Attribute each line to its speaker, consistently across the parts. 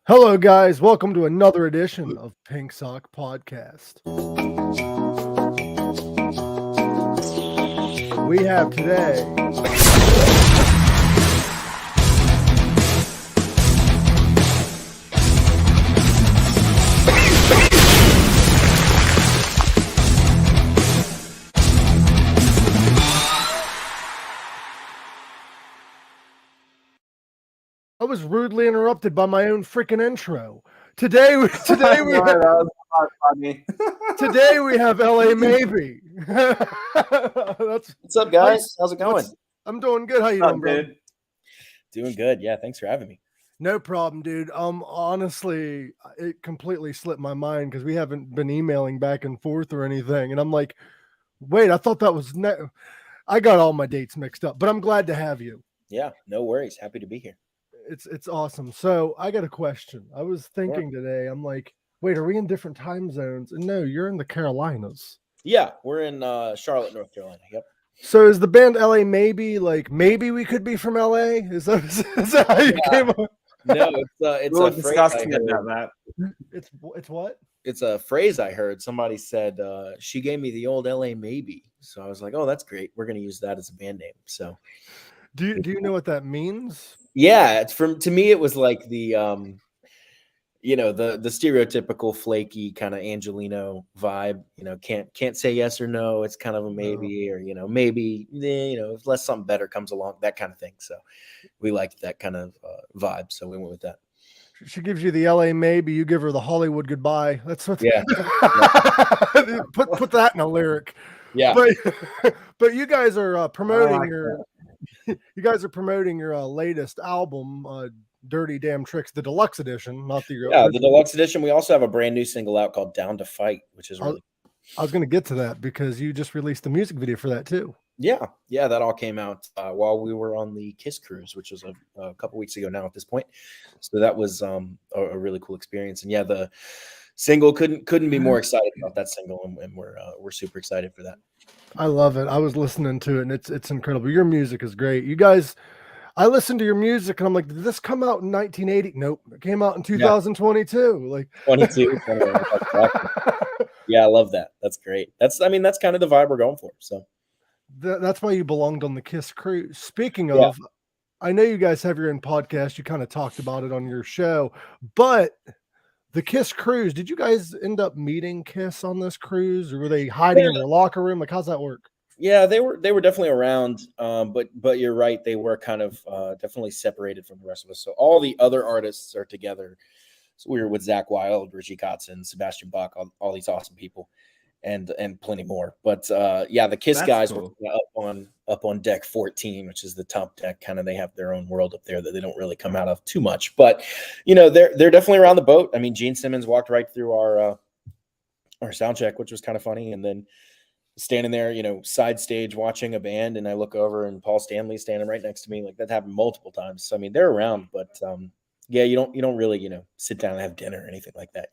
Speaker 1: Hello, guys. Welcome to another edition of Pink Sock Podcast. We have today I was rudely interrupted by my own freaking intro. Today we have LA Maybe.
Speaker 2: What's up, guys? How's it going?
Speaker 1: I'm doing good. How you doing, bro?
Speaker 2: Doing good. Yeah, thanks for having me.
Speaker 1: No problem, dude. Honestly, it completely slipped my mind because we haven't been emailing back and forth or anything, and I'm like, wait, I thought that was I got all my dates mixed up, but I'm glad to have you.
Speaker 2: Yeah, no worries. Happy to be here.
Speaker 1: It's awesome. So I got a question. I was thinking today, I'm like, wait, are we in different time zones? And no, you're in the Carolinas.
Speaker 2: Yeah, we're in Charlotte, North Carolina. Yep.
Speaker 1: So is the band LA Maybe, like maybe we could be from LA? Is that how you came up?
Speaker 2: No, it's
Speaker 3: we'll
Speaker 2: a
Speaker 3: discuss
Speaker 2: phrase
Speaker 3: about that.
Speaker 1: It's what?
Speaker 2: It's a phrase I heard. Somebody said she gave me the old LA Maybe. So I was like, oh, that's great. We're gonna use that as a band name. So
Speaker 1: do you know what that means?
Speaker 2: Yeah, to me it was like the the stereotypical flaky kind of Angelino vibe, can't say yes or no, it's kind of a maybe, or maybe unless something better comes along, that kind of thing. So we liked that kind of vibe, so we went with that.
Speaker 1: She gives you the LA Maybe, you give her the Hollywood goodbye. That's what put that in a lyric.
Speaker 2: Yeah.
Speaker 1: But you guys are promoting your latest album, Dirty Damn Tricks, the Deluxe Edition, not the
Speaker 2: the Deluxe Edition. We also have a brand new single out called Down to Fight, which is really
Speaker 1: I was going to get to that because you just released the music video for that too.
Speaker 2: Yeah, that all came out while we were on the Kiss cruise, which was a couple weeks ago now at this point. So that was a really cool experience. And yeah, the single couldn't be more excited about that single, and we're super excited for that.
Speaker 1: I love it. I was listening to it, and it's incredible. Your music is great. You guys, I listened to your music, and I'm like, did this come out in 1980? Nope, it came out in 2022. Like
Speaker 2: 22. Yeah, I love that. That's great. That's kind of the vibe we're going for. So
Speaker 1: that's why you belonged on the Kiss cruise. Speaking of, I know you guys have your own podcast. You kind of talked about it on your show, but the Kiss cruise, did you guys end up meeting Kiss on this cruise, or were they hiding in their locker room? Like, how's that work?
Speaker 2: Yeah, they were definitely around, but you're right, they were kind of definitely separated from the rest of us. So all the other artists are together. So we were with Zakk Wylde, Richie Kotzen, Sebastian Bach, all these awesome people, and plenty more. But the Kiss guys were up on deck 14, which is the top deck. Kind of, they have their own world up there that they don't really come out of too much. But they're definitely around the boat. I mean, Gene Simmons walked right through our sound check, which was kind of funny, and then standing there, side stage watching a band, and I look over and Paul Stanley's standing right next to me. Like, that happened multiple times. So I mean, they're around, but you don't really sit down and have dinner or anything like that.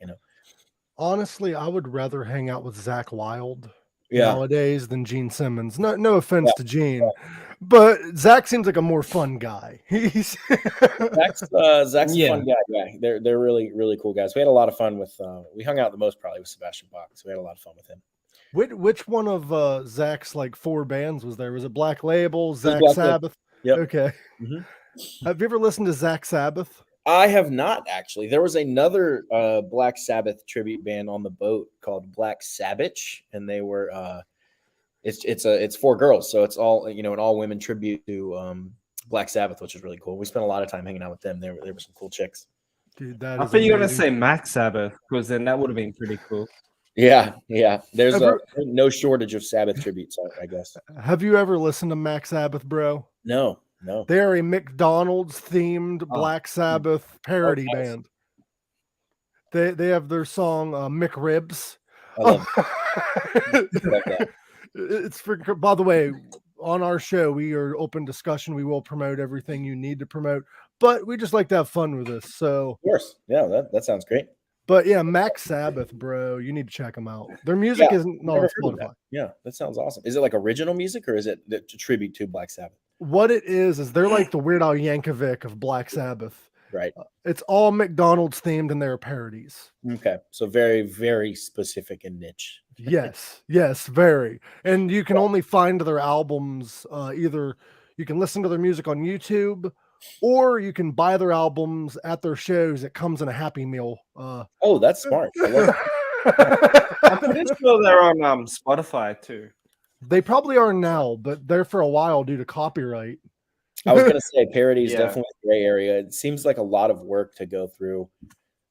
Speaker 1: Honestly, I would rather hang out with Zakk Wylde nowadays than Gene Simmons. No offense to Gene, but Zakk seems like a more fun guy.
Speaker 2: Zack's a fun guy. Yeah, they're really, really cool guys. We had a lot of fun with. We hung out the most probably with Sebastian Bach, so we had a lot of fun with him.
Speaker 1: Which one of Zack's like 4 bands was there? Was it Black Label, Zakk Sabbath?
Speaker 2: Yep.
Speaker 1: Okay. Mm-hmm. Have you ever listened to Zakk Sabbath?
Speaker 2: I have not, actually. There was another Black Sabbath tribute band on the boat called Black Sabbath, and they were it's 4 girls, so it's all an all women tribute to Black Sabbath, which is really cool. We spent a lot of time hanging out with them. There were some cool chicks.
Speaker 1: Dude,
Speaker 3: I thought you were gonna say Max Sabbath, because then that would have been pretty cool.
Speaker 2: Yeah. There's no shortage of Sabbath tributes, I guess.
Speaker 1: Have you ever listened to Max Sabbath, bro?
Speaker 2: No.
Speaker 1: They are a McDonald's themed Black Sabbath parody band. They have their song McRibs.
Speaker 2: I love that.
Speaker 1: It's by the way, on our show, we are open discussion. We will promote everything you need to promote, but we just like to have fun with this. So
Speaker 2: of course, yeah, that sounds great.
Speaker 1: But yeah, Max Sabbath, bro, you need to check them out. Their music isn't on Spotify.
Speaker 2: Yeah, that sounds awesome. Is it like original music, or is it a tribute to Black Sabbath?
Speaker 1: What it is they're like the Weird Al Yankovic of Black Sabbath.
Speaker 2: Right.
Speaker 1: It's all McDonald's themed and they're parodies.
Speaker 2: Okay. So very, very specific and niche.
Speaker 1: Yes, very. And you can only find their albums either you can listen to their music on YouTube or you can buy their albums at their shows. It comes in a Happy Meal.
Speaker 2: Oh, that's smart. I love it.
Speaker 3: I'm pretty sure they're on Spotify too.
Speaker 1: They probably are now, but they're for a while due to copyright.
Speaker 2: I was going to say parody is
Speaker 3: Yeah.
Speaker 2: definitely a gray area. It seems like a lot of work to go through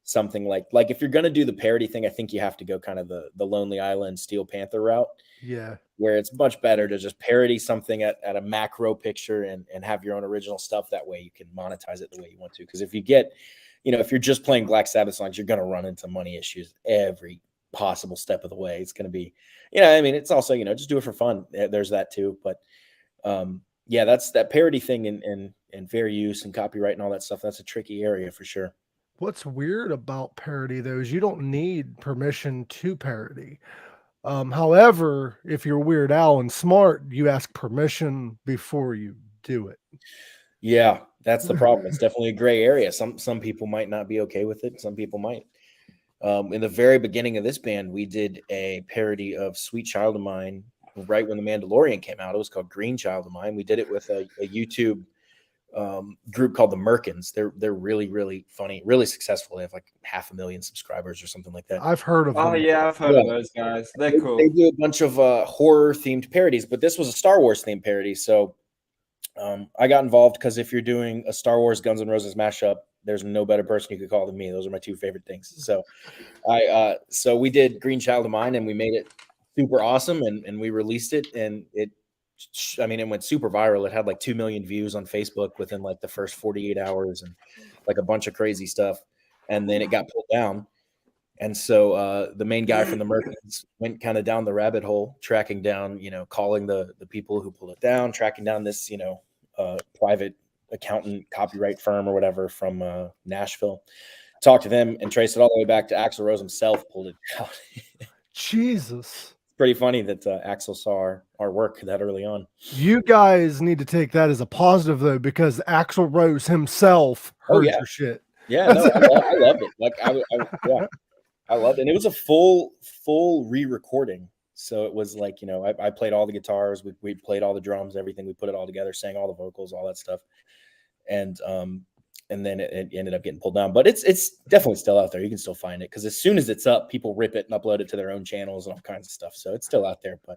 Speaker 2: something like if you're going to do the parody thing, I think you have to go kind of the Lonely Island Steel Panther route.
Speaker 1: Yeah.
Speaker 2: Where it's much better to just parody something at a macro picture and have your own original stuff. That way you can monetize it the way you want to. Because if you get, if you're just playing Black Sabbath songs, you're going to run into money issues every possible step of the way. It's going to be, it's also, just do it for fun. There's that too. But yeah, that's that parody thing and fair use and copyright and all that stuff. That's a tricky area for sure.
Speaker 1: What's weird about parody though is you don't need permission to parody. However, if you're Weird Al and smart, you ask permission before you do it.
Speaker 2: Yeah, that's the problem. It's definitely a gray area. Some people might not be okay with it. Some people might. In the very beginning of this band, we did a parody of Sweet Child of Mine right when The Mandalorian came out. It was called Green Child of Mine. We did it with a YouTube group called the Merkins. They're really, really funny, really successful. They have like 500,000 subscribers or something like that.
Speaker 1: I've heard of them.
Speaker 3: Oh yeah, I've heard of those guys. They're cool.
Speaker 2: They do a bunch of horror themed parodies, but this was a Star Wars themed parody. So I got involved because if you're doing a Star Wars Guns N' Roses mashup, there's no better person you could call than me. Those are my two favorite things. So so we did Green Child of Mine and we made it super awesome and we released it and it went super viral. It had like 2 million views on Facebook within like the first 48 hours and like a bunch of crazy stuff. And then it got pulled down. And so the main guy from the Merkins went kind of down the rabbit hole, tracking down, calling the people who pulled it down, tracking down this, private accountant copyright firm or whatever from Nashville, talked to them and traced it all the way back to Axl Rose himself, pulled it out.
Speaker 1: Jesus.
Speaker 2: Pretty funny that Axl saw our work that early on.
Speaker 1: You guys need to take that as a positive though, because Axl Rose himself heard your shit.
Speaker 2: Yeah, no, I loved it. Like I loved it. And it was a full re-recording. So it was like, I played all the guitars, we played all the drums, everything. We put it all together, sang all the vocals, all that stuff. And then it ended up getting pulled down. But it's definitely still out there. You can still find it because as soon as it's up, people rip it and upload it to their own channels and all kinds of stuff. So it's still out there. But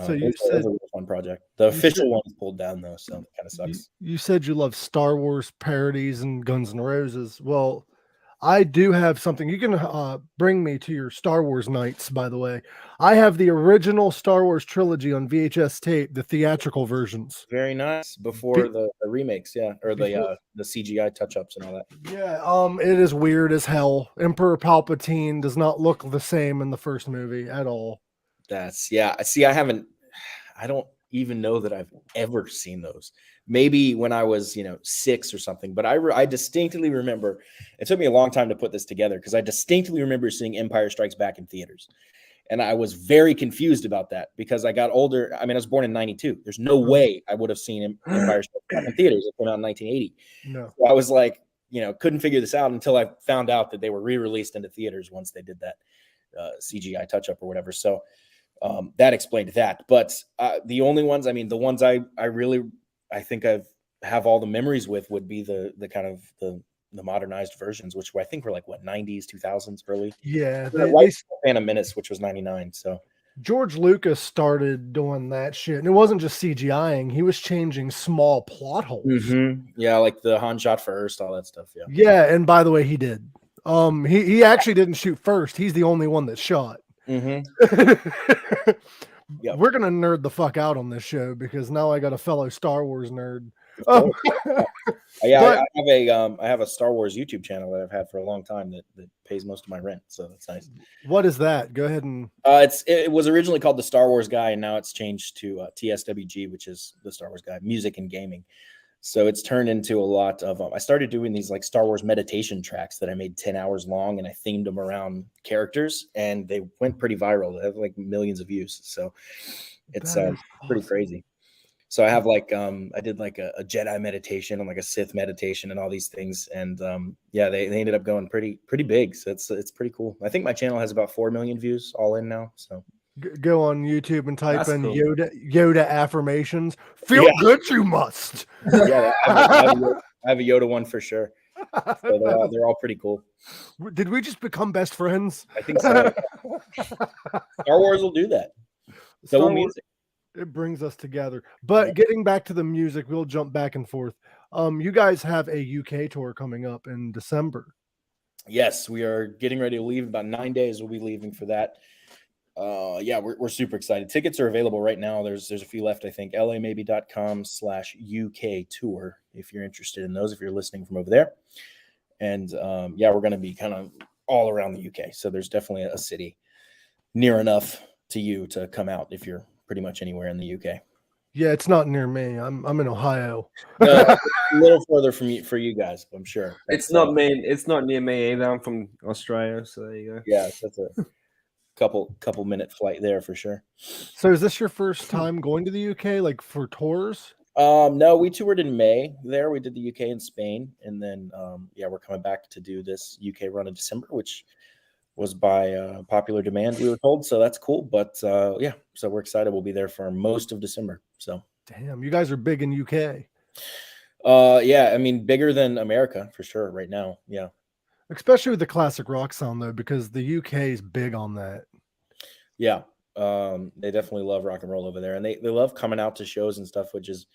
Speaker 1: so you
Speaker 2: it was a really fun project. The official one is pulled down though, so it kind of sucks.
Speaker 1: You said you love Star Wars parodies and Guns N' Roses. Well, I do have something. You can bring me to your Star Wars nights, by the way. I have the original Star Wars trilogy on VHS tape, the theatrical versions.
Speaker 2: Very nice. Before the remakes, yeah. Or the CGI touch-ups and all that.
Speaker 1: Yeah, it is weird as hell. Emperor Palpatine does not look the same in the first movie at all.
Speaker 2: See, I don't even know that I've ever seen those. Maybe when I was, 6 or something, but I distinctly remember, it took me a long time to put this together because I distinctly remember seeing Empire Strikes Back in theaters. And I was very confused about that because I got older. I was born in 92. There's no way I would have seen Empire Strikes Back in theaters. It came out in 1980.
Speaker 1: No.
Speaker 2: So I was like, couldn't figure this out until I found out that they were re-released into theaters once they did that CGI touch-up or whatever. So that explained that. But the only ones, the ones I think I have all the memories with would be the kind of the modernized versions, which I think were like 90s, 2000s, early.
Speaker 1: Yeah,
Speaker 2: Phantom Menace, which was 99. So
Speaker 1: George Lucas started doing that shit, and it wasn't just CGIing; he was changing small plot holes.
Speaker 2: Mm-hmm. Yeah, like the Han shot first, all that stuff. Yeah.
Speaker 1: Yeah, and by the way, he did. He actually didn't shoot first. He's the only one that shot.
Speaker 2: Mm-hmm.
Speaker 1: Yep. We're gonna nerd the fuck out on this show because now I got a fellow Star Wars nerd.
Speaker 2: Yeah, I have a Star Wars YouTube channel that I've had for a long time that pays most of my rent, so that's nice.
Speaker 1: What is that? Go ahead and
Speaker 2: it was originally called the Star Wars Guy, and now it's changed to TSWG, which is the Star Wars Guy, music and gaming. So it's turned into a lot of I started doing these like Star Wars meditation tracks that I made 10 hours long, and I themed them around characters, and they went pretty viral. They have like millions of views, so it's pretty crazy. So I have like I did like a Jedi meditation and like a Sith meditation and all these things, and yeah, they ended up going pretty big. So it's pretty cool. I think my channel has about 4 million views all in now. So
Speaker 1: go on YouTube and type
Speaker 3: That's
Speaker 1: in
Speaker 3: cool.
Speaker 1: Yoda affirmations. Feel good, you must.
Speaker 2: Yeah, I have a Yoda one for sure. So they're all pretty cool.
Speaker 1: Did we just become best friends?
Speaker 2: I think so. Star Wars will do that. Double music.
Speaker 1: It brings us together. But getting back to the music, we'll jump back and forth. You guys have a UK tour coming up in December.
Speaker 2: Yes, we are getting ready to leave. About 9 days we'll be leaving for that. Yeah, we're super excited. Tickets are available right now. There's a few left, I think. lamaybe.com/UK tour if you're interested in those, if you're listening from over there. And yeah, we're going to be kind of all around the UK. So there's definitely a city near enough to you to come out if you're pretty much anywhere in the UK.
Speaker 1: Yeah, it's not near me. I'm in Ohio.
Speaker 2: A little further from you for you guys, I'm sure.
Speaker 3: It's not me. It's not near me either. I'm from Australia, so there you go.
Speaker 2: Yeah, that's a couple minute flight there for sure.
Speaker 1: So is this your first time going to the UK, like for tours?
Speaker 2: No, we toured in May there. We did the UK and Spain, and then yeah, we're coming back to do this UK run in December, which was by popular demand, we were told. So that's cool. But yeah, so we're excited. We'll be there for most of December. So
Speaker 1: damn, you guys are big in UK.
Speaker 2: Yeah, I mean, bigger than America for sure right now. Yeah,
Speaker 1: especially with the classic rock sound though, because the UK is big on that.
Speaker 2: Yeah, they definitely love rock and roll over there, and they love coming out to shows and stuff, which is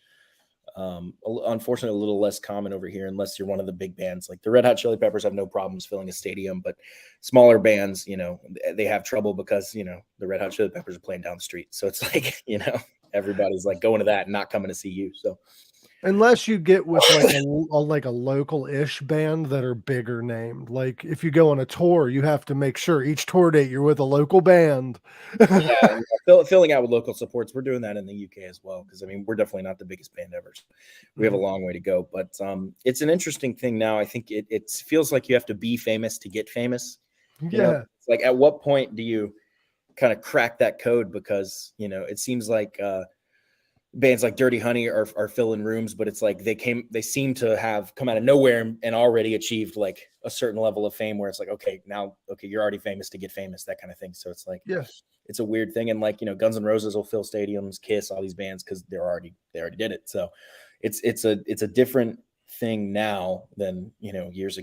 Speaker 2: unfortunately a little less common over here unless you're one of the big bands. Like the Red Hot Chili Peppers have no problems filling a stadium, but smaller bands, you know, they have trouble because, you know, the Red Hot Chili Peppers are playing down the street. So it's like, you know, everybody's like going to that and not coming to see you. So
Speaker 1: unless you get with like a local-ish band that are bigger named. Like if you go on a tour, you have to make sure each tour date you're with a local band.
Speaker 2: Yeah, filling out with local supports. We're doing that in the UK as well, because I mean we're definitely not the biggest band ever. So we have a long way to go, but it's an interesting thing now. I think it feels like you have to be famous to get famous. You know? It's like at what point do you kind of crack that code? Because you know it seems like bands like Dirty Honey are filling rooms, but it's like they seem to have come out of nowhere and already achieved like a certain level of fame where it's like, okay, you're already famous to get famous, that kind of thing. So it's like, yeah, it's a weird thing. And like, you know, Guns N' Roses will fill stadiums, Kiss, all these bands, because they already did it. So it's a different thing now than, you know, years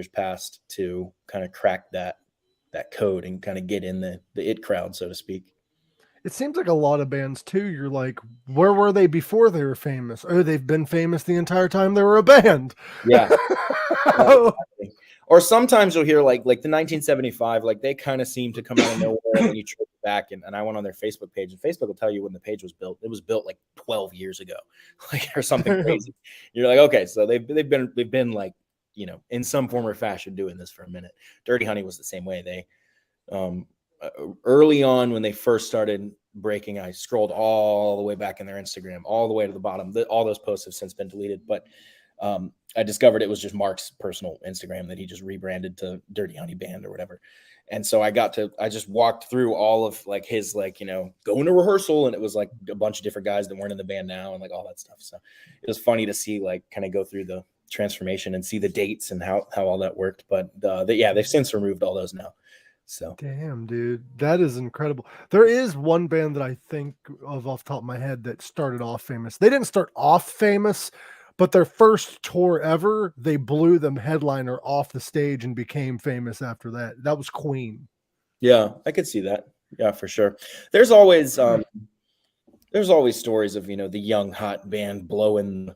Speaker 2: past to kind of crack that code and kind of get in the it crowd, so to speak.
Speaker 1: It seems like a lot of bands too. You're like, where were they before they were famous? Oh, they've been famous the entire time they were a band.
Speaker 2: Yeah. Exactly. Or sometimes you'll hear like the 1975, like they kind of seem to come out of nowhere when you trace it back. And I went on their Facebook page, and Facebook will tell you when the page was built. It was built like 12 years ago, like or something crazy. You're like, okay, so they've been like, you know, in some form or fashion doing this for a minute. Dirty Honey was the same way. They early on when they first started breaking, I scrolled all the way back in their Instagram, all the way to the bottom. All those posts have since been deleted, but I discovered it was just Mark's personal Instagram that he just rebranded to Dirty Honey Band or whatever. And so I just walked through all of like his, like, you know, going to rehearsal, and it was like a bunch of different guys that weren't in the band now and like all that stuff. So it was funny to see, like, kind of go through the transformation and see the dates and how all that worked. But yeah, they've since removed all those now. So
Speaker 1: damn, dude, that is incredible. There is one band that I think of off the top of my head that started off famous. They didn't start off famous, but their first tour ever, they blew them headliner off the stage and became famous after that. That was Queen.
Speaker 2: Yeah, I could see that. Yeah, for sure. There's always stories of, you know, the young hot band blowing,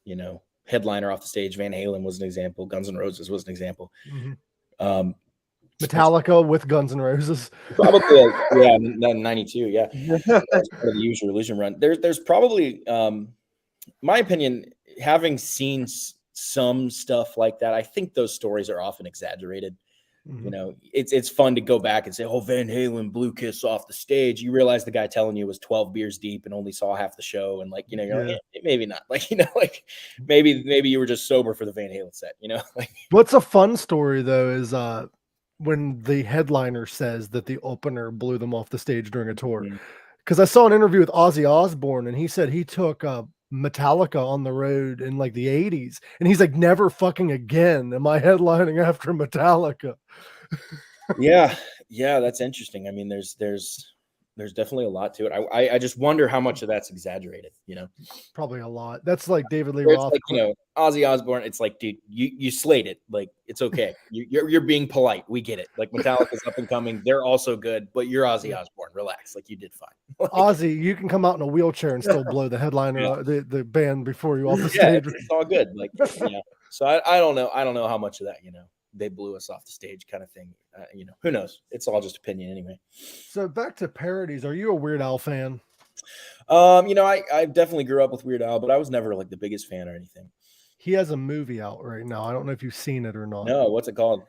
Speaker 2: you know, headliner off the stage. Van Halen was an example. Guns N' Roses was an example.
Speaker 1: Mm-hmm. Metallica with Guns N' Roses.
Speaker 2: Probably, yeah, 92, yeah. That's part of the Use Your Illusion run. There's probably, my opinion, having seen some stuff like that, I think those stories are often exaggerated. Mm-hmm. You know, it's fun to go back and say, oh, Van Halen blew Kiss off the stage. You realize the guy telling you was 12 beers deep and only saw half the show, and like, you know, you're like, maybe not. Like, you know, like maybe you were just sober for the Van Halen set. You know, like
Speaker 1: what's a fun story though is when the headliner says that the opener blew them off the stage during a tour. Mm-hmm. because I saw an interview with Ozzy Osbourne, and he said he took Metallica on the road in like the 80s, and he's like, never fucking again am I headlining after Metallica.
Speaker 2: Yeah, that's interesting. I mean, there's definitely a lot to it. I just wonder how much of that's exaggerated, you know.
Speaker 1: Probably a lot. That's like David Lee
Speaker 2: It's
Speaker 1: Roth.
Speaker 2: like, you know, Ozzy Osbourne, it's like, dude, you slayed it. Like, it's okay. You're being polite. We get it. Like, Metallica's up and coming. They're also good, but you're Ozzy Osbourne. Relax. Like, you did fine. Like,
Speaker 1: Ozzy, you can come out in a wheelchair and still blow the headliner, the band before you off the stage.
Speaker 2: It's all good. Like, yeah. So I don't know. I don't know how much of that, you know, they blew us off the stage kind of thing. You know, who knows? It's all just opinion anyway.
Speaker 1: So back to parodies. Are you a Weird Al fan?
Speaker 2: You know, I definitely grew up with Weird Al, but I was never like the biggest fan or anything.
Speaker 1: He has a movie out right now. I don't know if you've seen it or not.
Speaker 2: No, what's it called?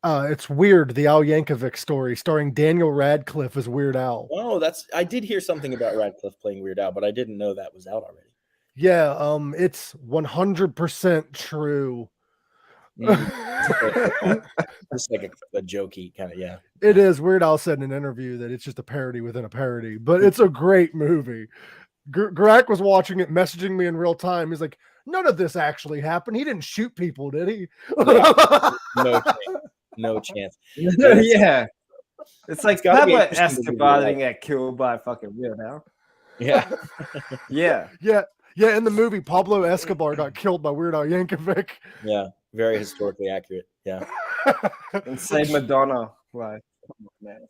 Speaker 1: It's Weird, the Al Yankovic story, starring Daniel Radcliffe as Weird Al.
Speaker 2: Oh, I did hear something about Radcliffe playing Weird Al, but I didn't know that was out already.
Speaker 1: Yeah, it's 100% true.
Speaker 2: It's like a jokey kind of, yeah.
Speaker 1: It is. Weird Al said in an interview that it's just a parody within a parody, but it's a great movie. Gorak was watching it, messaging me in real time. He's like, none of this actually happened. He didn't shoot people, did he?
Speaker 2: No chance.
Speaker 3: Yeah. It's like
Speaker 2: gotta be
Speaker 3: Pablo
Speaker 2: interesting to
Speaker 3: Escobar
Speaker 2: do,
Speaker 3: didn't get killed by fucking Weird Al.
Speaker 2: Yeah.
Speaker 3: Yeah.
Speaker 1: Yeah, in the movie, Pablo Escobar got killed by Weird Al Yankovic.
Speaker 2: Yeah, very historically accurate. Yeah.
Speaker 3: And save Madonna. Like, man.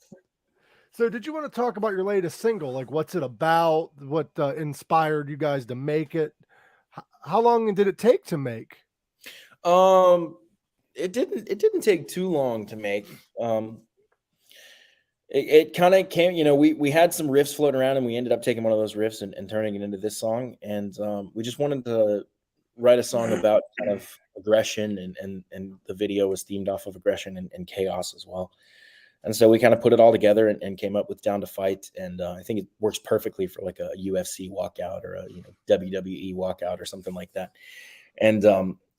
Speaker 1: So did you want to talk about your latest single? Like, what's it about? What inspired you guys to make it? How long did it take to make?
Speaker 2: It didn't take too long to make. It kind of came, you know, we had some riffs floating around, and we ended up taking one of those riffs and turning it into this song. And we just wanted to write a song about kind of aggression, and the video was themed off of aggression and chaos as well. And so we kind of put it all together and came up with Down to Fight. And I think it works perfectly for like a UFC walkout or a WWE walkout or something like that. And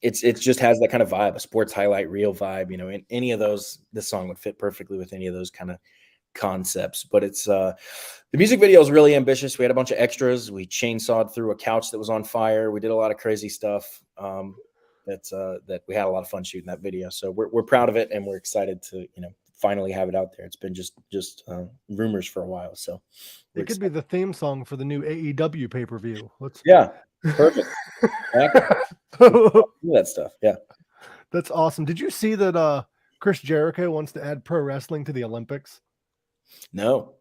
Speaker 2: it just has that kind of vibe, a sports highlight reel vibe. In any of those, this song would fit perfectly with any of those kind of concepts. But it's the music video is really ambitious. We had a bunch of extras. We chainsawed through a couch that was on fire. We did a lot of crazy stuff. That we had a lot of fun shooting that video. So we're proud of it, and we're excited to finally have it out there. It's been just rumors for a while, so
Speaker 1: it could be the theme song for the new AEW pay-per-view.
Speaker 2: Perfect. That stuff. Yeah,
Speaker 1: that's awesome. Did you see that Chris Jericho wants to add pro wrestling to the Olympics?
Speaker 2: No,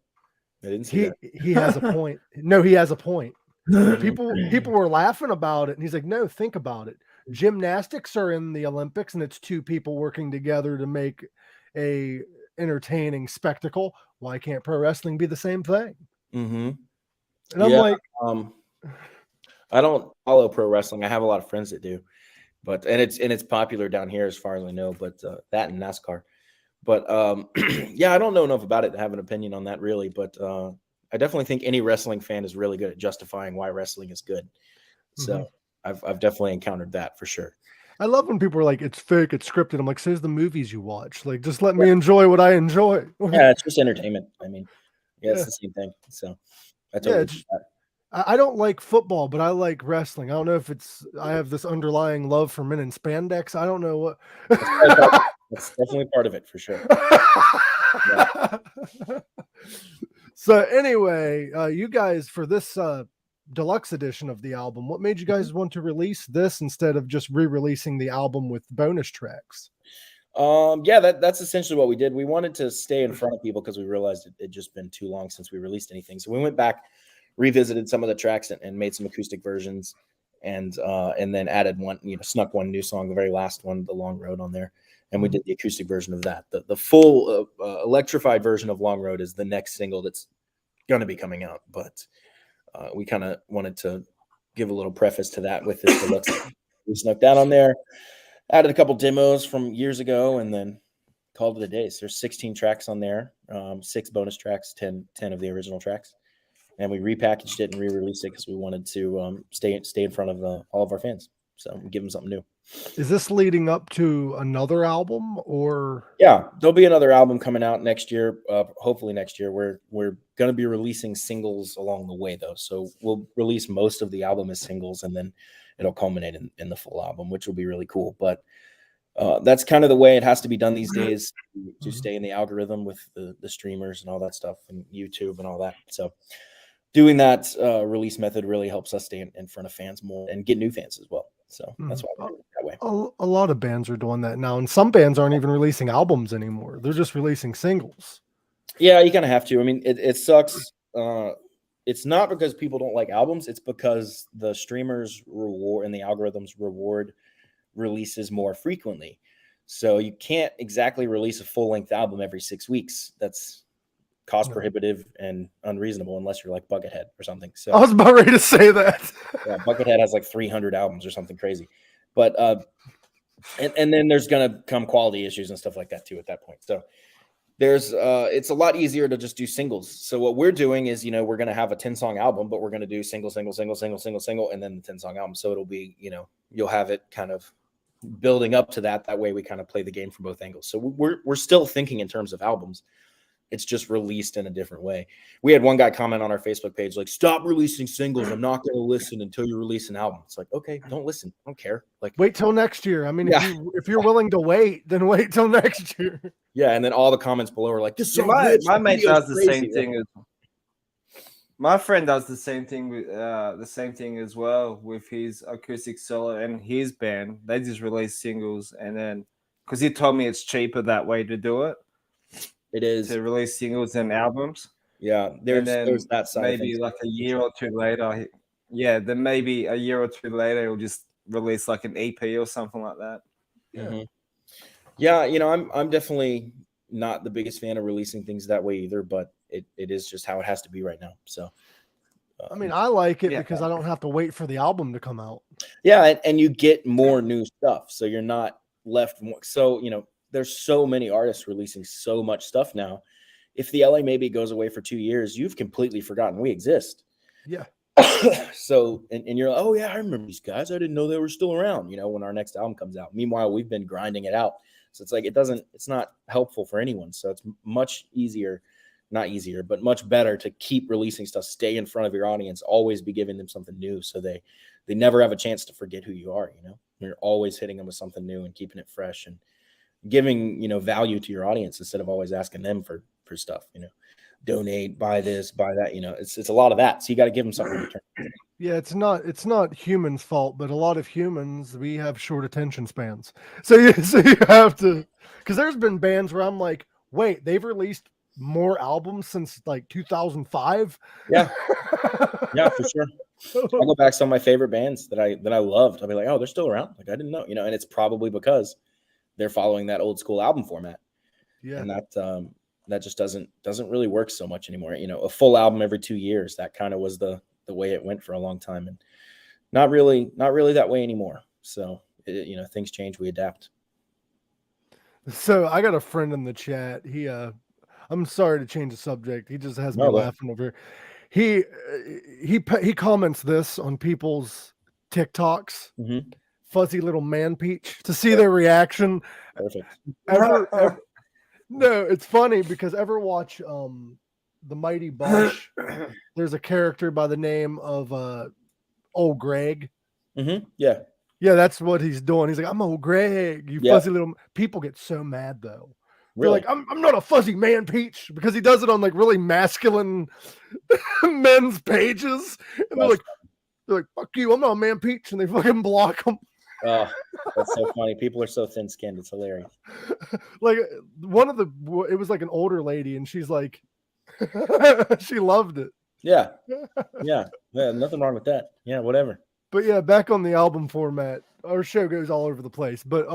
Speaker 2: I didn't see that.
Speaker 1: He has a point. No, he has a point. People were laughing about it, and he's like, no, think about it. Gymnastics are in the Olympics, and it's two people working together to make a entertaining spectacle. Why can't pro wrestling be the same thing?
Speaker 2: Mm-hmm.
Speaker 1: And I'm like,
Speaker 2: I don't follow pro wrestling. I have a lot of friends that do, but it's popular down here as far as I know. But that and NASCAR. But yeah, I don't know enough about it to have an opinion on that really. But I definitely think any wrestling fan is really good at justifying why wrestling is good. So I've definitely encountered that for sure.
Speaker 1: I love when people are like, it's fake, it's scripted. I'm like, so is the movies you watch. Like, just let me enjoy what I enjoy.
Speaker 2: Yeah, it's just entertainment. I mean, it's the same thing. So I totally get that.
Speaker 1: I don't like football, but I like wrestling. I don't know if I have this underlying love for men in spandex. I don't know what.
Speaker 2: That's definitely part of it for sure.
Speaker 1: So anyway, you guys, for this deluxe edition of the album, what made you guys want to release this instead of just re-releasing the album with bonus tracks?
Speaker 2: That's essentially what we did. We wanted to stay in front of people because we realized it just been too long since we released anything. So we went back, revisited some of the tracks and made some acoustic versions, and then added one, snuck one new song, the very last one, The Long Road, on there. And we did the acoustic version of that. The full electrified version of Long Road is the next single that's going to be coming out. But we kind of wanted to give a little preface to that with this deluxe. We snuck that on there, added a couple demos from years ago, and then called it a day. So there's 16 tracks on there, 6 bonus tracks, 10 of the original tracks. And we repackaged it and re-released it because we wanted to stay in front of all of our fans. So give them something new.
Speaker 1: Is this leading up to another album or?
Speaker 2: Yeah, there'll be another album coming out next year. Hopefully next year. We're going to be releasing singles along the way, though. So we'll release most of the album as singles, and then it'll culminate in the full album, which will be really cool. But that's kind of the way it has to be done these days to stay in the algorithm with the streamers and all that stuff, and YouTube and all that. So doing that release method really helps us stay in front of fans more and get new fans as well. So that's why we're doing it that way.
Speaker 1: A lot of bands are doing that now, and some bands aren't even releasing albums anymore. They're just releasing singles.
Speaker 2: Yeah, you kind of have to. I mean, it sucks. It's not because people don't like albums. It's because the streamers reward and the algorithms reward releases more frequently. So you can't exactly release a full-length album every 6 weeks. That's cost prohibitive and unreasonable unless you're like Buckethead or something. So
Speaker 1: I was about ready to say that.
Speaker 2: Yeah, Buckethead has like 300 albums or something crazy. But and then there's gonna come quality issues and stuff like that too at that point. So there's it's a lot easier to just do singles. So what we're doing is, we're gonna have a 10-song album, but we're gonna do single, and then the 10-song album. So it'll be, you'll have it kind of building up to that. That way we kind of play the game from both angles. So we're still thinking in terms of albums. It's just released in a different way. We had one guy comment on our Facebook page, like, stop releasing singles. I'm not going to listen until you release an album. It's like, okay, don't listen. I don't care. Like,
Speaker 1: wait till next year. I mean, if you're willing to wait, then wait till next year.
Speaker 2: Yeah. And then all the comments below are like, this is
Speaker 3: my mate does the same thing. My friend does the same thing as well with his acoustic solo and his band. They just release singles, and then because he told me it's cheaper that way to do it.
Speaker 2: It is
Speaker 3: to release singles and albums.
Speaker 2: Yeah, there's that side.
Speaker 3: Maybe like a year or two later. Yeah, then maybe a year or two later, he'll just release like an EP or something like that.
Speaker 1: Yeah.
Speaker 2: Mm-hmm. Yeah, I'm definitely not the biggest fan of releasing things that way either, but it is just how it has to be right now. So
Speaker 1: I mean, I like it because I don't have to wait for the album to come out.
Speaker 2: Yeah, and you get more new stuff, so you're not left. So there's so many artists releasing so much stuff now. If the LA maybe goes away for 2 years, you've completely forgotten we exist.
Speaker 1: Yeah.
Speaker 2: So, and you're like, oh yeah, I remember these guys. I didn't know they were still around, when our next album comes out. Meanwhile, we've been grinding it out. So it's like, it's not helpful for anyone. So it's much better to keep releasing stuff, stay in front of your audience, always be giving them something new. So they never have a chance to forget who you are. You're always hitting them with something new and keeping it fresh and giving value to your audience instead of always asking them for stuff. Donate, buy this, buy that. It's a lot of that. So you got to give them something in return.
Speaker 1: Yeah, it's not humans' fault, but a lot of humans, we have short attention spans. So you have to, because there's been bands where I'm like, wait, they've released more albums since like 2005.
Speaker 2: Yeah, yeah, for sure. I'll go back to some of my favorite bands that I loved. I'll be like, oh, they're still around. Like I didn't know, and it's probably because they're following that old school album format.
Speaker 1: Yeah. And
Speaker 2: that just doesn't really work so much anymore. A full album every 2 years, that kind of was the way it went for a long time, and not really that way anymore. So, things change, we adapt.
Speaker 1: So I got a friend in the chat. He, I'm sorry to change the subject. He just has me laughing over here. He comments this on people's TikToks.
Speaker 2: Mm-hmm.
Speaker 1: Fuzzy little man peach to see their reaction.
Speaker 2: Perfect.
Speaker 1: No, it's funny because ever watch the Mighty Bosch? There's a character by the name of old Greg.
Speaker 2: Mm-hmm. Yeah,
Speaker 1: that's what he's doing. He's like, I'm old Greg, you fuzzy little. People get so mad though.
Speaker 2: Really?
Speaker 1: They're like, I'm not a fuzzy man peach, because he does it on like really masculine men's pages, and they're like, fuck you, I'm not a man peach, and they fucking block him.
Speaker 2: Oh, that's so funny. People are so thin-skinned. It's hilarious.
Speaker 1: Like it was like an older lady, and she's like, she loved it.
Speaker 2: Yeah. Nothing wrong with that. Yeah, whatever.
Speaker 1: But yeah, back on the album format, our show goes all over the place. But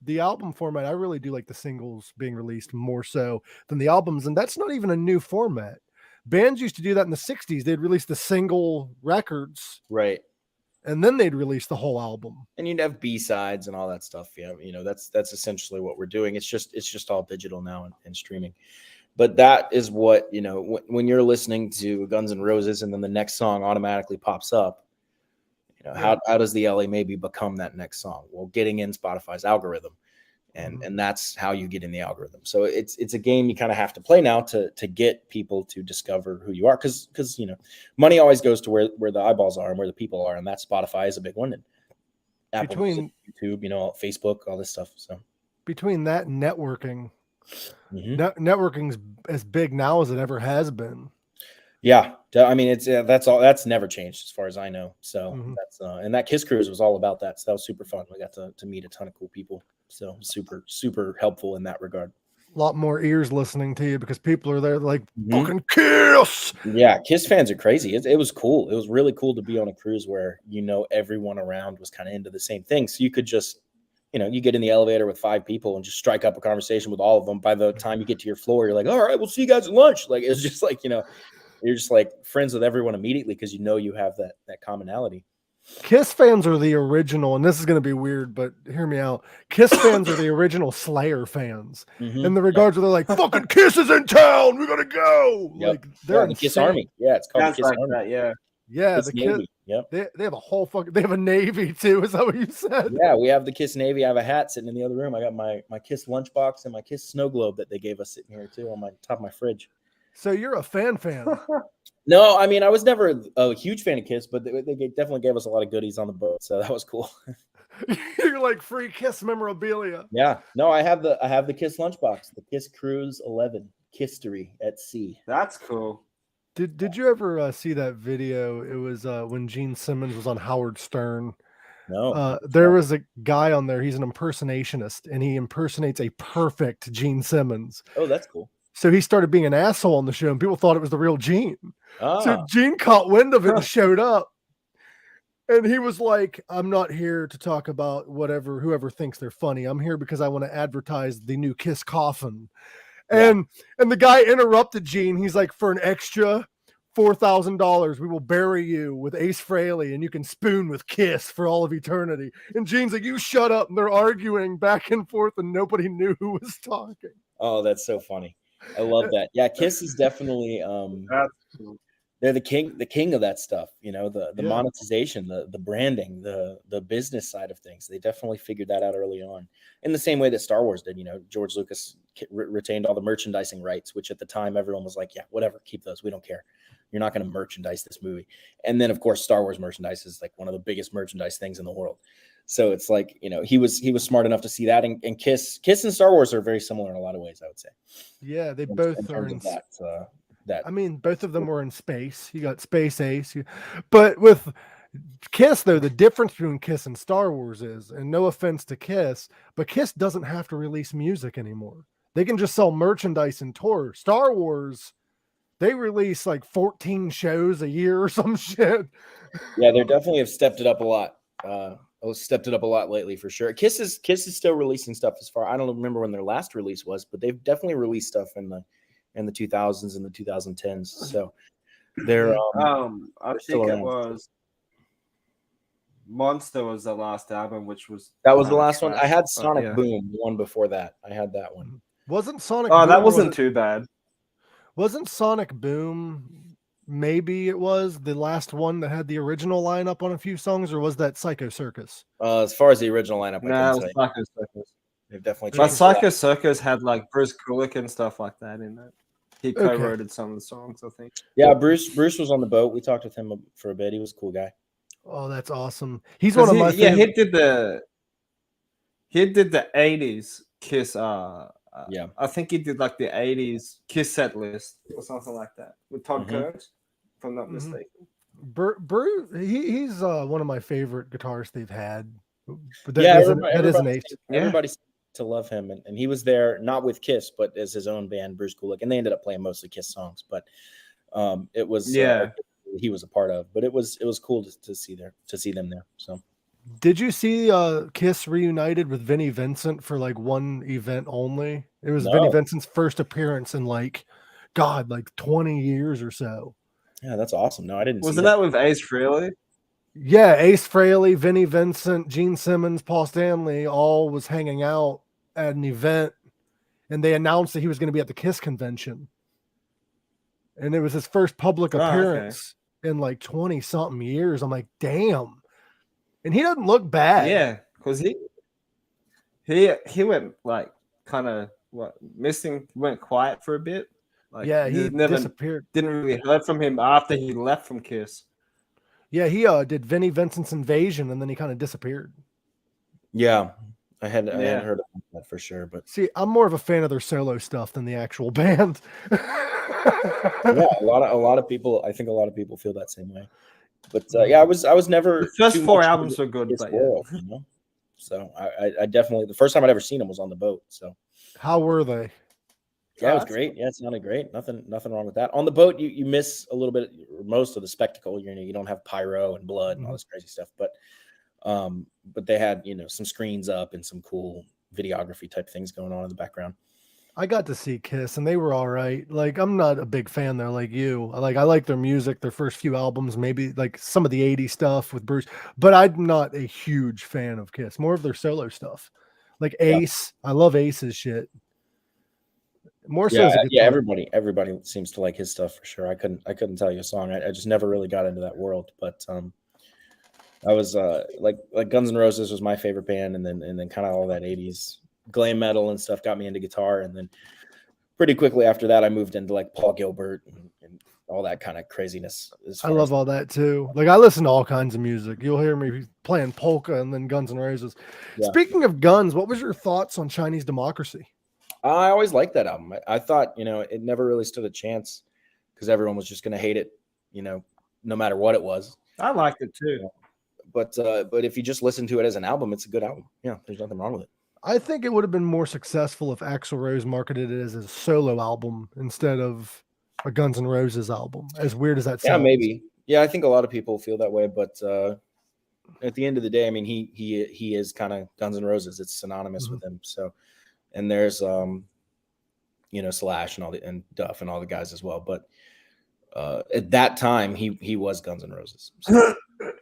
Speaker 1: the album format, I really do like the singles being released more so than the albums, and that's not even a new format. Bands used to do that in the 60s. They'd release the single records.
Speaker 2: Right.
Speaker 1: And then they'd release the whole album.
Speaker 2: And you'd have B-sides and all that stuff. Yeah, that's essentially what we're doing. It's just all digital now and streaming. But that is what, when you're listening to Guns N' Roses and then the next song automatically pops up, how does the LA Maybe become that next song? Well, getting in Spotify's algorithm. And that's how you get in the algorithm. So it's a game you kind of have to play now to get people to discover who you are, because money always goes to where the eyeballs are and where the people are, and that Spotify is a big one. And Apple, YouTube, Facebook, all this stuff. So
Speaker 1: between that and networking, networking's as big now as it ever has been.
Speaker 2: Yeah, I mean that's never changed as far as I know. So that's and that Kiss Cruise was all about that. So that was super fun. We got to meet a ton of cool people. So super helpful in that regard.
Speaker 1: A lot more ears listening to you because people are there like fucking Kiss.
Speaker 2: Yeah, Kiss fans are crazy. It was cool. It was really cool to be on a cruise where everyone around was kind of into the same thing. So you could just you get in the elevator with 5 people and just strike up a conversation with all of them. By the time you get to your floor, you're like, all right, we'll see you guys at lunch. Like it's just like you're just like friends with everyone immediately because you have that commonality.
Speaker 1: Kiss fans are the original, and this is going to be weird, but hear me out. Kiss fans are the original Slayer fans in the regards where they're like, fucking Kiss is in town, we gotta go.
Speaker 2: Yep.
Speaker 1: Like they're
Speaker 2: the Kiss Army. Yeah, it's called the Kiss Army.
Speaker 3: That,
Speaker 1: yeah,
Speaker 2: Kiss
Speaker 1: the
Speaker 2: Navy. Yep.
Speaker 1: They have a whole they have a Navy too. Is that what you said?
Speaker 2: Yeah, we have the Kiss Navy. I have a hat sitting in the other room. I got my Kiss lunchbox and my Kiss snow globe that they gave us sitting here too on my top of my fridge.
Speaker 1: So you're a fan.
Speaker 2: No, I mean, I was never a huge fan of Kiss, but they definitely gave us a lot of goodies on the boat, so that was cool.
Speaker 1: You're like free Kiss memorabilia.
Speaker 2: Yeah, no, I have the Kiss lunchbox, the Kiss Cruise 11 Kisstory at sea.
Speaker 3: That's cool.
Speaker 1: Did you ever see that video? It was when Gene Simmons was on Howard Stern.
Speaker 2: No,
Speaker 1: there was a guy on there. He's an impersonationist, and he impersonates a perfect Gene Simmons.
Speaker 2: Oh, that's cool.
Speaker 1: So he started being an asshole on the show, and people thought it was the real Gene. So Gene caught wind of it and showed up. And he was like, I'm not here to talk about whoever thinks they're funny. I'm here because I want to advertise the new Kiss coffin. And the guy interrupted Gene. He's like, for an extra $4,000, we will bury you with Ace Frehley and you can spoon with Kiss for all of eternity. And Gene's like, you shut up. And they're arguing back and forth and nobody knew who was talking.
Speaker 2: Oh, that's so funny. I love that. Yeah, Kiss is definitely they're the king of that stuff, the monetization, the branding, the business side of things. They definitely figured that out early on, in the same way that Star Wars did. George Lucas retained all the merchandising rights, which at the time everyone was like, yeah, whatever, keep those, we don't care. You're not going to merchandise this movie. And then of course Star Wars merchandise is like one of the biggest merchandise things in the world. So it's like, he was smart enough to see that, and Kiss and Star Wars are very similar in a lot of ways, I would say.
Speaker 1: Yeah, they both are in that. I mean, both of them were in space. You got Space Ace, but with Kiss though, the difference between Kiss and Star Wars is, and no offense to Kiss, but Kiss doesn't have to release music anymore. They can just sell merchandise and tour. Star Wars, they release like 14 shows a year or some shit.
Speaker 2: Yeah, they definitely have stepped it up a lot. Stepped it up a lot lately for sure. Kiss is still releasing stuff I don't remember when their last release was, but they've definitely released stuff in the 2000s and the 2010s. So they're
Speaker 3: I think it was Monster was the last album, which was
Speaker 2: the last one. I had Sonic Boom, the one before that. I had that one.
Speaker 1: Wasn't Sonic
Speaker 3: Boom, that wasn't too bad.
Speaker 1: Wasn't Sonic Boom, maybe it was the last one that had the original lineup on a few songs, or was that Psycho Circus?
Speaker 2: As far as the original lineup,
Speaker 3: no, Psycho Circus.
Speaker 2: They've definitely.
Speaker 3: But Psycho Circus had like Bruce Kulick and stuff like that in it. He co-wrote some of the songs, I think.
Speaker 2: Yeah, Bruce was on the boat. We talked with him for a bit. He was a cool guy.
Speaker 1: Oh, that's awesome. He's one of my favorite.
Speaker 3: Yeah, he did the 80s Kiss. I think he did like the 80s Kiss set list or something like that with Todd Kurtz, if I'm not mistaken.
Speaker 1: Bruce, he's one of my favorite guitarists they've had. But
Speaker 2: that is an ace. Everybody to love him, and he was there not with Kiss, but as his own band, Bruce Kulick, and they ended up playing mostly Kiss songs. But it was he was a part of. But it was cool to see them there. So.
Speaker 1: Did you see Kiss reunited with Vinnie Vincent for like one event only? It was Vinnie Vincent's first appearance in like 20 years or so.
Speaker 2: Yeah, that's awesome. No, I didn't.
Speaker 3: Wasn't that with Ace Frehley?
Speaker 1: Yeah, Ace Frehley, Vinnie Vincent, Gene Simmons, Paul Stanley all was hanging out at an event, and they announced that he was going to be at the Kiss convention. And it was his first public appearance in like 20 something years. I'm like, damn. And he doesn't look bad.
Speaker 3: Yeah, because he went like kind of missing, went quiet for a bit. Like,
Speaker 1: yeah, he
Speaker 3: never
Speaker 1: disappeared.
Speaker 3: Didn't really heard from him after he left from Kiss.
Speaker 1: Yeah, he did Vinnie Vincent's Invasion, and then he kind of disappeared.
Speaker 2: Yeah, I had heard of that for sure. But
Speaker 1: see, I'm more of a fan of their solo stuff than the actual band.
Speaker 2: Yeah, a lot of people. I think a lot of people feel that same way. But yeah, I was never.
Speaker 3: The first 4 albums were good, but
Speaker 2: world, you know? So I definitely, the first time I'd ever seen them was on the boat. So
Speaker 1: how were they?
Speaker 2: Yeah, it was great. Yeah, it sounded great. Nothing wrong with that. On the boat, you miss a little bit, most of the spectacle. You don't have pyro and blood and all this crazy stuff. But they had some screens up and some cool videography type things going on in the background.
Speaker 1: I got to see Kiss and they were all right. Like, I'm not a big fan though, like you. I like their music, their first few albums, maybe like some of the 80s stuff with Bruce, but I'm not a huge fan of Kiss, more of their solo stuff. Like Ace. I love Ace's shit. More so.
Speaker 2: Everybody seems to like his stuff for sure. I couldn't tell you a song. I just never really got into that world, but I was like Guns N' Roses was my favorite band, and then kind of all that 80s glam metal and stuff got me into guitar, and then pretty quickly after that I moved into like Paul Gilbert and all that kind of craziness.
Speaker 1: I love all that too. Like, I listen to all kinds of music. You'll hear me playing polka and then Guns N' Roses. Yeah. Speaking of Guns, what was your thoughts on Chinese Democracy?
Speaker 2: I always liked that album. I thought, it never really stood a chance because everyone was just going to hate it, no matter what it was.
Speaker 3: I liked it too.
Speaker 2: But if you just listen to it as an album, it's a good album. Yeah, there's nothing wrong with it.
Speaker 1: I think it would have been more successful if Axl Rose marketed it as a solo album instead of a Guns N' Roses album. As weird as that sounds.
Speaker 2: Yeah, maybe. Yeah, I think a lot of people feel that way. But at the end of the day, I mean, he is kind of Guns N' Roses. It's synonymous with him. So, and there's Slash and Duff and all the guys as well. But at that time, he was Guns N' Roses. So.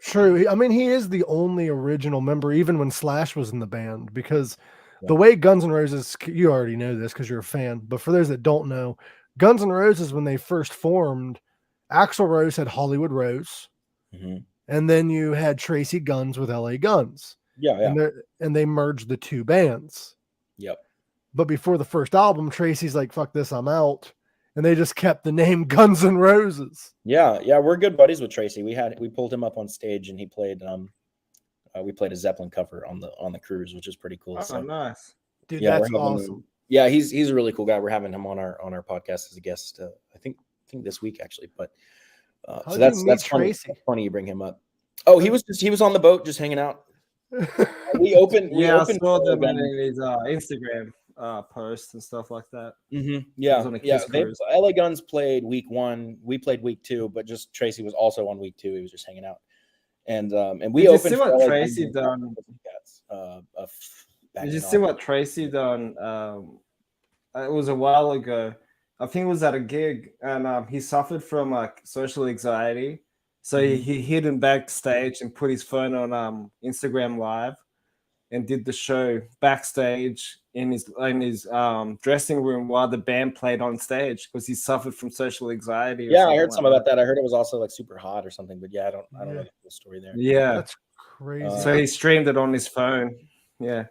Speaker 1: True. I mean, he is the only original member, even when Slash was in the band, because the way Guns N' Roses, you already know this because you're a fan, but for those that don't know, Guns N' Roses, when they first formed, Axl Rose had Hollywood Rose, and then you had Tracy Guns with LA Guns.
Speaker 2: Yeah.
Speaker 1: And they merged the two bands.
Speaker 2: Yep.
Speaker 1: But before the first album, Tracy's like, fuck this, I'm out. And they just kept the name Guns N' Roses.
Speaker 2: Yeah, we're good buddies with Tracy. We pulled him up on stage and he played we played a Zeppelin cover on the cruise, which is pretty cool.
Speaker 3: Oh, nice.
Speaker 1: Dude, that's awesome.
Speaker 2: Yeah, he's a really cool guy. We're having him on our podcast as a guest I think this week actually. But so that's Tracy? Funny you bring him up. Oh, he was on the boat just hanging out. We opened
Speaker 3: I saw them in his Instagram posts and stuff like that.
Speaker 2: Yeah. LA Guns played week 1. We played week 2, but just Tracy was also on week 2. He was just hanging out, and we opened.
Speaker 3: Did you see what Tracy done? Did you see what Tracy done? It was a while ago. I think it was at a gig, and he suffered from like social anxiety. So he hid him backstage and put his phone on Instagram Live, and did the show backstage in his dressing room while the band played on stage because he suffered from social anxiety.
Speaker 2: Yeah, I heard some about that. I heard it was also like super hot or something, but I don't know the story there.
Speaker 3: Yeah,
Speaker 1: that's crazy.
Speaker 3: So he streamed it on his phone. Yeah,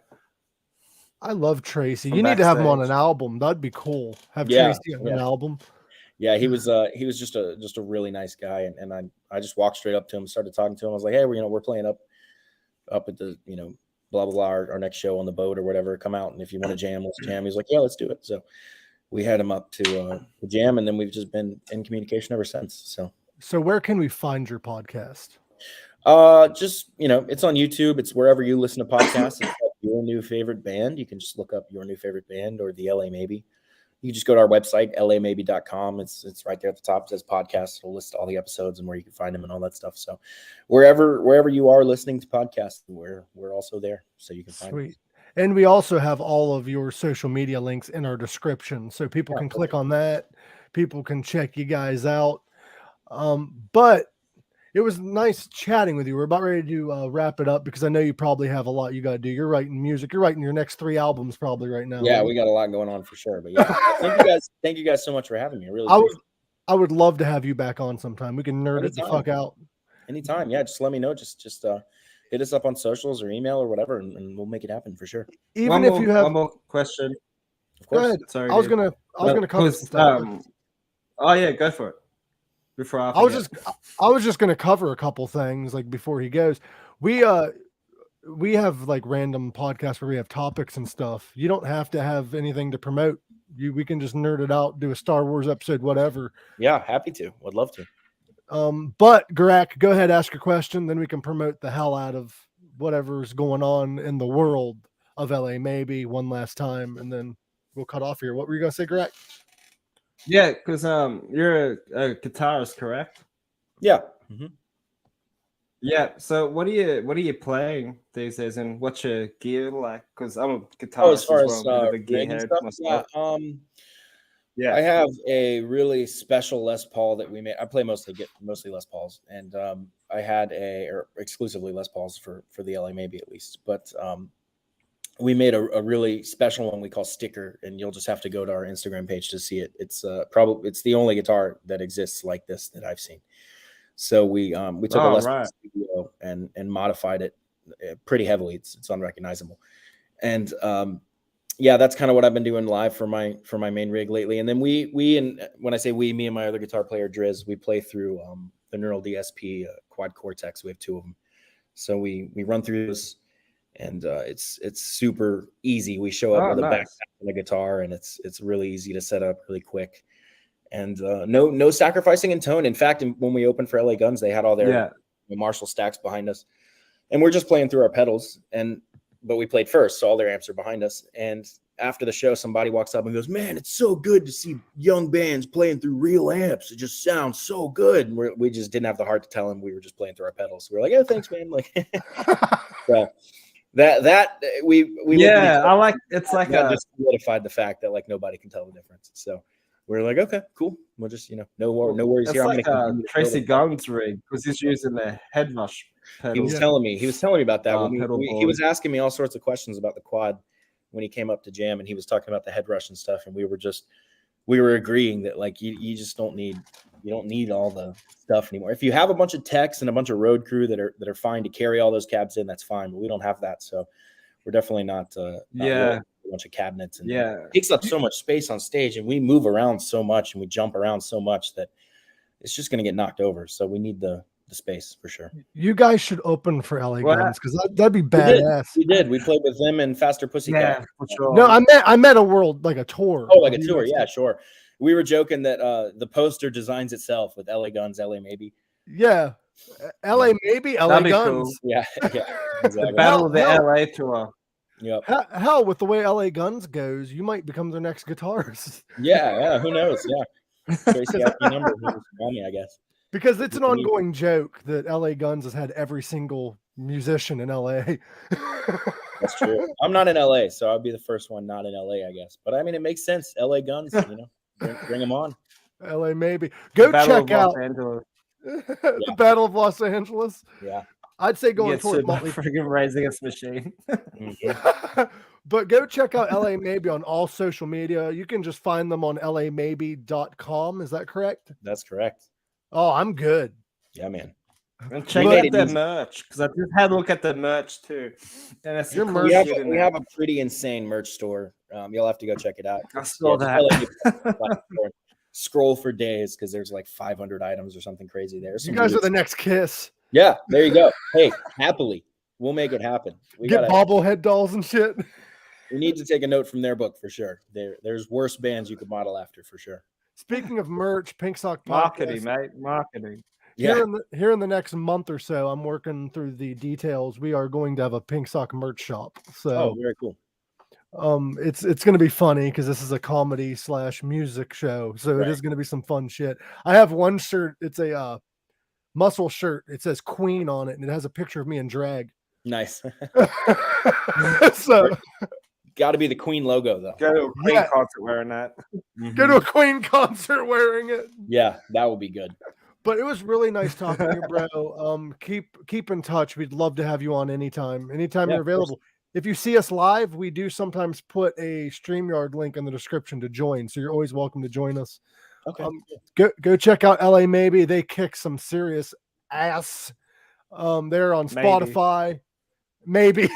Speaker 1: I love Tracy. You need to have him on an album. That'd be cool. Have Tracy on an album.
Speaker 2: Yeah, he was just a really nice guy, and I just walked straight up to him, started talking to him. I was like, hey, we're playing up at the blah blah blah our next show on the boat or whatever. Come out, and if you want to jam, let's jam. He's like, yeah, let's do it. So we had him up to jam, and then we've just been in communication ever since.
Speaker 1: So where can we find your podcast?
Speaker 2: Just it's on YouTube. It's wherever you listen to podcasts. It's like Your New Favorite Band. You can just look up Your New Favorite Band or the LA Maybe. You can just go to our website, allmaybe.com. It's right there at the top. It says podcast. It'll list all the episodes and where you can find them and all that stuff. So wherever you are listening to podcasts, we're also there. So you can find them.
Speaker 1: And we also have all of your social media links in our description. So people can click on that. People can check you guys out. But it was nice chatting with you. We're about ready to wrap it up because I know you probably have a lot you got to do. You're writing music. You're writing your next 3 albums probably right now.
Speaker 2: Yeah, we got a lot going on for sure. But yeah, thank you guys so much for having me.
Speaker 1: I would love to have you back on sometime. We can nerd it the fuck out.
Speaker 2: Anytime. Yeah, just let me know. Just hit us up on socials or email or whatever, and we'll make it happen for sure.
Speaker 1: Even if you have
Speaker 3: one more question.
Speaker 2: Of course.
Speaker 1: Go ahead.
Speaker 3: Sorry,
Speaker 1: I was gonna cover some stuff.
Speaker 3: Oh yeah, go for it. Before I
Speaker 1: was just gonna cover a couple things like before he goes. We have like random podcasts where we have topics and stuff. You don't have to have anything to promote. We can just nerd it out, do a Star Wars episode, whatever.
Speaker 2: Yeah, happy to. Would love to.
Speaker 1: But Gorak, go ahead, ask your question, then we can promote the hell out of whatever's going on in the world of LA maybe one last time, and then we'll cut off here. What were you gonna say, Gorak?
Speaker 3: Yeah, because you're a guitarist, correct?
Speaker 2: Yeah. Mm-hmm.
Speaker 3: Yeah. So what are you playing these days, and what's your gear like? Because I'm a guitarist
Speaker 2: as far
Speaker 3: as well,
Speaker 2: as
Speaker 3: the gearhead myself.
Speaker 2: Yeah. I have a really special Les Paul that we made. I play mostly Les Pauls, and I had exclusively Les Pauls for the LA maybe at least, but we made a really special one we call Sticker, and you'll just have to go to our Instagram page to see it. It's it's the only guitar that exists like this that I've seen. So we took a Les Paul studio and modified it pretty heavily. It's unrecognizable, and yeah, that's kind of what I've been doing live for my main rig lately. And then and when I say we, me and my other guitar player Driz, we play through the Neural DSP Quad Cortex. We have 2 of them, so we run through those, and it's super easy. We show up with a backpack and a guitar, and it's really easy to set up, really quick, and no sacrificing in tone. In fact, when we opened for LA Guns, they had all their Marshall stacks behind us, and we're just playing through our pedals, but we played first, so all their amps are behind us. And after the show, somebody walks up and goes, "Man, it's so good to see young bands playing through real amps. It just sounds so good." And we just didn't have the heart to tell him we were just playing through our pedals. So we're like, "Yeah, thanks, man." Like, so that we
Speaker 3: I like it's like
Speaker 2: just solidified the fact that like nobody can tell the difference. So we're like, okay, cool. We'll just no worries
Speaker 3: it's
Speaker 2: here.
Speaker 3: Like Tracy Gunn's rig because he's using the head rush pedal.
Speaker 2: He was telling me about that. He was asking me all sorts of questions about the quad when he came up to jam, and he was talking about the head rush and stuff. And we were agreeing that like you just don't need all the stuff anymore. If you have a bunch of techs and a bunch of road crew that are fine to carry all those cabs in, that's fine. But we don't have that, so we're definitely not a bunch of cabinets, and it takes up so much space on stage, and we move around so much and we jump around so much that it's just going to get knocked over. So we need the space for sure. You guys should open for LA Guns because that'd be badass. We did. We played with them and Faster Pussycat. Yeah, for sure. No, I met a world like a tour. Oh, like a tour. Yeah, sure. We were joking that the poster designs itself with LA Guns, LA Maybe. Yeah. LA Maybe, LA Guns. Cool. Yeah. Exactly. The Battle of the LA tour. Yep. Hell, with the way LA Guns goes, you might become their next guitarist. Yeah. Who knows? Yeah. Tracy asked me number. I guess. Because it's an ongoing joke that LA Guns has had every single musician in LA. That's true. I'm not in LA, so I'll be the first one not in LA, I guess. But I mean, it makes sense. LA Guns, bring them on. LA Maybe. Go check out the Battle of Los Angeles. Yeah. I'd say going towards freaking Rising Against Machine. But go check out LA Maybe on all social media. You can just find them on lamaybe.com. Is that correct? That's correct. Oh, I'm good. Yeah, man. And check out the merch because I just had a look at the merch too. And it's your merch. We have a pretty insane merch store. You'll have to go check it out. I saw that. Scroll for days because there's like 500 items or something crazy there. You guys are the next Kiss. Yeah, there you go. Hey, happily, we'll make it happen. We get bobblehead dolls and shit. We need to take a note from their book for sure. There's worse bands you could model after for sure. Speaking of merch, Pink Sock Podcast. Marketing, mate. Marketing. Yeah. Here in the next month or so, I'm working through the details. We are going to have a Pink Sock merch shop. So very cool. It's going to be funny because this is a comedy / music show. So it is going to be some fun shit. I have one shirt. It's a muscle shirt. It says Queen on it, and it has a picture of me in drag. Nice. So. Got to be the Queen logo, though. Go to a Queen concert wearing that. Mm-hmm. Go to a Queen concert wearing it. Yeah, that would be good. But it was really nice talking to you, bro. Keep in touch. We'd love to have you on anytime you're available. If you see us live, we do sometimes put a StreamYard link in the description to join. So you're always welcome to join us. Okay. Go check out LA Maybe. They kick some serious ass.
Speaker 1: They're on Spotify. Maybe.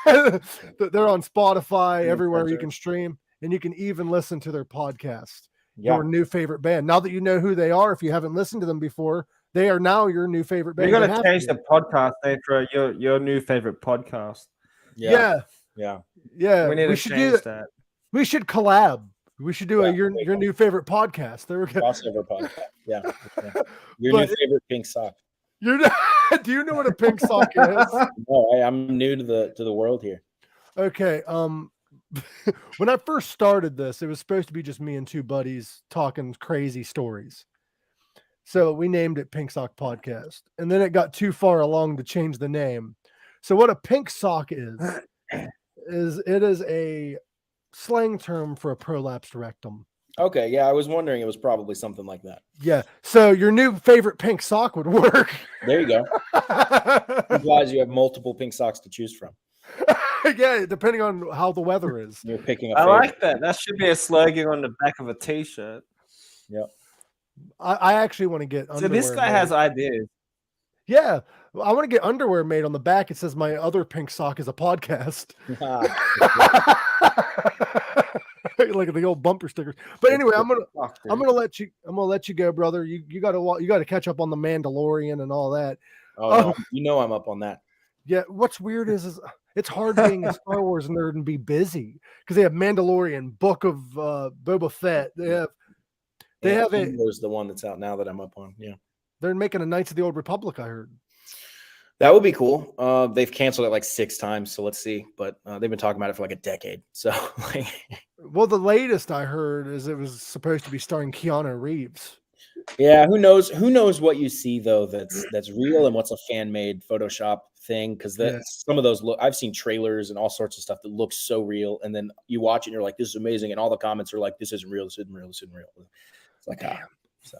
Speaker 1: They're on Spotify, everywhere you can stream, and you can even listen to their podcast. Your new favorite band. Now that you know who they are, if you haven't listened to them before, they are now your new favorite band.
Speaker 3: You're gonna change the podcast name for your new favorite podcast.
Speaker 1: Yeah.
Speaker 3: We should change that.
Speaker 1: We should collab. We should do your new favorite podcast. There we go.
Speaker 2: Crossover podcast. Yeah. Your new favorite pink sock.
Speaker 1: Do you know what a pink sock is?
Speaker 2: No, I'm new to the world here.
Speaker 1: Okay. When I first started this, it was supposed to be just me and two buddies talking crazy stories. So we named it Pink Sock Podcast. And then it got too far along to change the name. So what a pink sock is it is a slang term for a prolapsed rectum.
Speaker 2: Okay, yeah, I was wondering it was probably something like that.
Speaker 1: Yeah, so your new favorite pink sock would work.
Speaker 2: There you go. I'm glad you have multiple pink socks to choose from.
Speaker 1: Yeah, depending on how the weather is.
Speaker 2: You're picking
Speaker 3: I like that. That should be a slogan on the back of a t-shirt.
Speaker 2: Yep.
Speaker 1: I actually want to get underwear.
Speaker 3: So this guy has ideas.
Speaker 1: Yeah, I want to get underwear made. On the back, it says my other pink sock is a podcast. Like the old bumper stickers. But anyway, I'm gonna let you go, brother. You gotta catch up on the Mandalorian and all that.
Speaker 2: Oh, no, I'm up on that.
Speaker 1: Yeah, what's weird is it's hard being a Star Wars nerd and be busy because they have Mandalorian, Book of Boba Fett. They have it.
Speaker 2: There's the one that's out now that I'm up on. Yeah,
Speaker 1: they're making a Knights of the Old Republic. I heard
Speaker 2: that would be cool. They've canceled it like 6 times, so let's see. But they've been talking about it for like a decade. So,
Speaker 1: well, the latest I heard is it was supposed to be starring Keanu Reeves.
Speaker 2: Yeah, who knows? Who knows what you see though that's real and what's a fan made Photoshop thing? Because some of those I've seen trailers and all sorts of stuff that looks so real, and then you watch it and you're like, "This is amazing," and all the comments are like, "This isn't real. This isn't real. This isn't real." It's like, so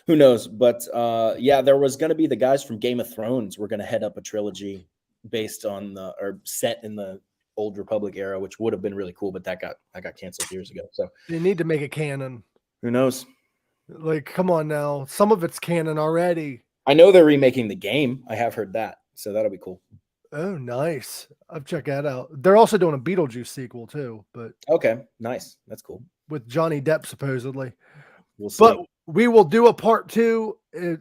Speaker 2: who knows? But yeah, there was going to be the guys from Game of Thrones were going to head up a trilogy based on or set in the Old Republic era, which would have been really cool, but that got canceled years ago. So
Speaker 1: they need to make it canon.
Speaker 2: Who knows?
Speaker 1: Like, come on now. Some of it's canon already.
Speaker 2: I know they're remaking the game. I have heard that. So that'll be cool.
Speaker 1: Oh, nice. I'll check that out. They're also doing a Beetlejuice sequel too, but
Speaker 2: okay, nice. That's cool.
Speaker 1: With Johnny Depp supposedly.
Speaker 2: We'll see.
Speaker 1: But we will do a part 2.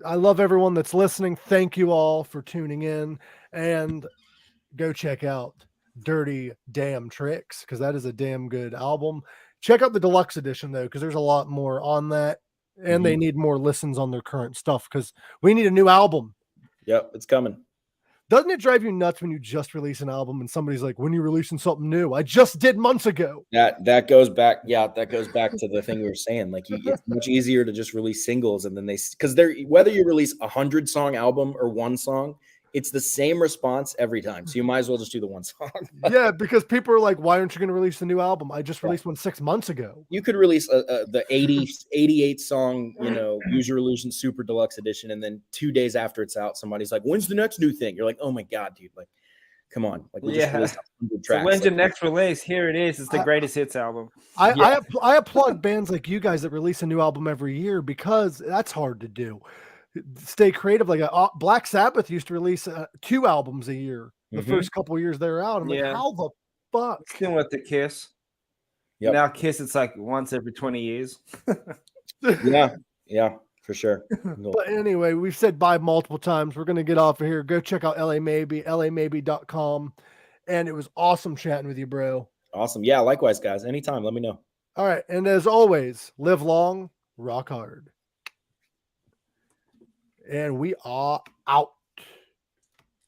Speaker 1: I love everyone that's listening. Thank you all for tuning in, and go check out Dirty Damn Tricks because that is a damn good album. Check out the Deluxe Edition though, because there's a lot more on that. And they need more listens on their current stuff because we need a new album.
Speaker 2: Yep, it's coming.
Speaker 1: Doesn't it drive you nuts when you just release an album and somebody's like, when are you releasing something new? I just did months ago.
Speaker 2: That goes back. Yeah, that goes back to the thing we were saying. Like, it's much easier to just release singles, and then because whether you release 100-song album or one song, it's the same response every time. So you might as well just do the one song.
Speaker 1: Yeah, because people are like, why aren't you going to release the new album? I just released one 6 months ago.
Speaker 2: You could release the 88 song, Use Your Illusion Super Deluxe Edition. And then 2 days after it's out, somebody's like, when's the next new thing? You're like, oh my God, dude. Like, come on. Like, we just released 100 tracks.
Speaker 3: So when's your next release? Here it is. It's the greatest hits album.
Speaker 1: I applaud bands like you guys that release a new album every year because that's hard to do. Stay creative. Like Black Sabbath used to release 2 albums a year the first couple of years they're out. I'm like, how the fuck?
Speaker 3: Same with the Kiss. Yep. Now Kiss, it's like once every 20 years.
Speaker 2: Yeah, for sure.
Speaker 1: But anyway, we've said bye multiple times. We're going to get off of here. Go check out LA Maybe, lamaybe.com. And it was awesome chatting with you, bro.
Speaker 2: Awesome. Yeah, likewise, guys. Anytime, let me know.
Speaker 1: All right. And as always, live long, rock hard. And we are out.